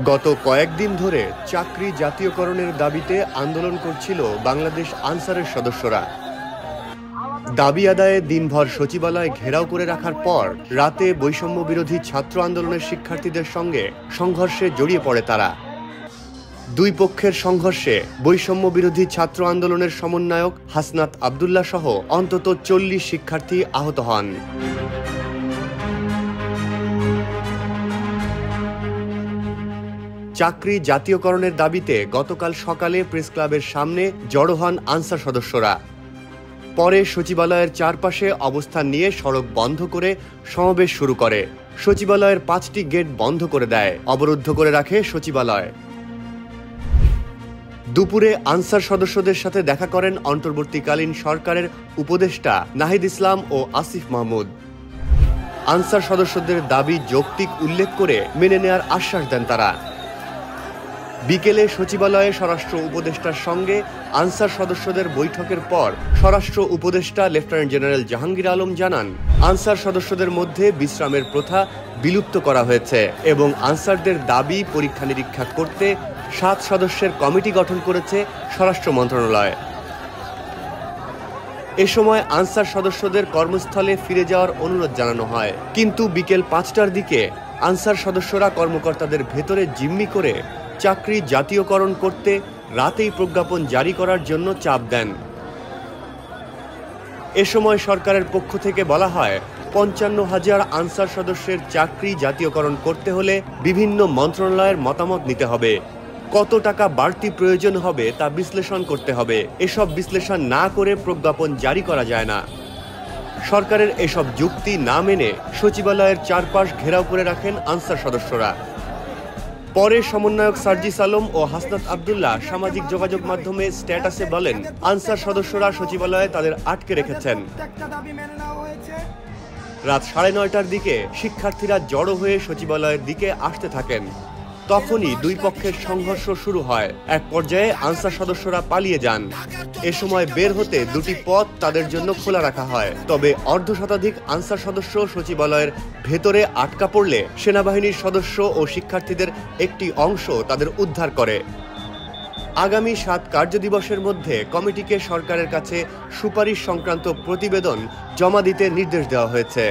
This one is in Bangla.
গত কয়েকদিন ধরে চাকরি জাতীয়করণের দাবিতে আন্দোলন করছিল বাংলাদেশ আনসারের সদস্যরা। দাবি আদায়ে দিনভর সচিবালয় ঘেরাও করে রাখার পর রাতে বৈষম্য বিরোধী ছাত্র আন্দোলনের শিক্ষার্থীদের সঙ্গে সংঘর্ষে জড়িয়ে পড়ে তারা। দুই পক্ষের সংঘর্ষে বৈষম্য বিরোধী ছাত্র আন্দোলনের সমন্বয়ক হাসনাত আব্দুল্লাহ সহ অন্তত 40 শিক্ষার্থী আহত হন। চাকরি জাতীয়করণের দাবিতে গতকাল সকালে প্রেস ক্লাবের সামনে জড়ো হন আনসার সদস্যরা। পরে সচিবালয়ের চারপাশে অবস্থান নিয়ে সড়ক বন্ধ করে সমাবেশ শুরু করে। সচিবালয়ের 5টি গেট বন্ধ করে দেয়, অবরুদ্ধ করে রাখে সচিবালয়। দুপুরে আনসার সদস্যদের সাথে দেখা করেন অন্তর্বর্তীকালীন সরকারের উপদেষ্টা নাহিদ ইসলাম ও আসিফ মাহমুদ। আনসার সদস্যদের দাবি যৌক্তিক উল্লেখ করে মেনে নেয়ার আশ্বাস দেন তারা। বিকেলে সচিবালয়ে স্বরাষ্ট্র উপদেষ্টার সঙ্গে আনসার সদস্যদের বৈঠকের পর স্বরাষ্ট্র উপদেষ্টা লেফটেন্যান্ট জেনারেল জাহাঙ্গীর আলম জানান, আনসার সদস্যদের মধ্যে বিশ্রামের প্রথা বিলুপ্ত করা হয়েছে এবং আনসারদের দাবি পরীক্ষা নিরীক্ষা করতে 7 সদস্যের কমিটি গঠন করেছে স্বরাষ্ট্র মন্ত্রণালয়। এ সময় আনসার সদস্যদের কর্মস্থলে ফিরে যাওয়ার অনুরোধ জানানো হয়, কিন্তু বিকেল 5টার দিকে আনসার সদস্যরা কর্মকর্তাদের ভেতরে জিম্মি করে চাকরি জাতীয়করণ করতে রাতেই প্রজ্ঞাপন জারি করার জন্য চাপ দেন। এ সময় সরকারের পক্ষ থেকে বলা হয়, 55,000 আনসার সদস্যের চাকরি জাতীয়করণ করতে হলে বিভিন্ন মন্ত্রণালয়ের মতামত নিতে হবে। কত টাকা বাড়তি প্রয়োজন হবে তা বিশ্লেষণ করতে হবে। এসব বিশ্লেষণ না করে প্রজ্ঞাপন জারি করা যায় না। সরকারের এসব যুক্তি না মেনে সচিবালয়ের চারপাশ ঘেরাও করে রাখেন আনসার সদস্যরা। পরে সমন্বয়ক সার্জিস আলম ও হাসনাত আব্দুল্লাহ সামাজিক যোগাযোগ মাধ্যমে স্ট্যাটাসে বলেন, আনসার সদস্যরা সচিবালয়ে তাদের আটকে রেখেছেন। রাত 9:30টার দিকে শিক্ষার্থীরা জড়ো হয়ে সচিবালয়ের দিকে আসতে থাকেন। তখনই দুই পক্ষের সংঘর্ষ শুরু হয়। এক পর্যায়ে আনসার সদস্যরা পালিয়ে যান। এ সময় বের হতে দুটি পথ তাদের জন্য খোলা রাখা হয়, তবে অর্ধশতাধিক আনসার সদস্য সচিবালয়ের ভেতরে আটকা পড়লে সেনাবাহিনীর সদস্য ও শিক্ষার্থীদের একটি অংশ তাদের উদ্ধার করে। আগামী 7 কার্যদিবসের মধ্যে কমিটিকে সরকারের কাছে সুপারিশ সংক্রান্ত প্রতিবেদন জমা দিতে নির্দেশ দেওয়া হয়েছে।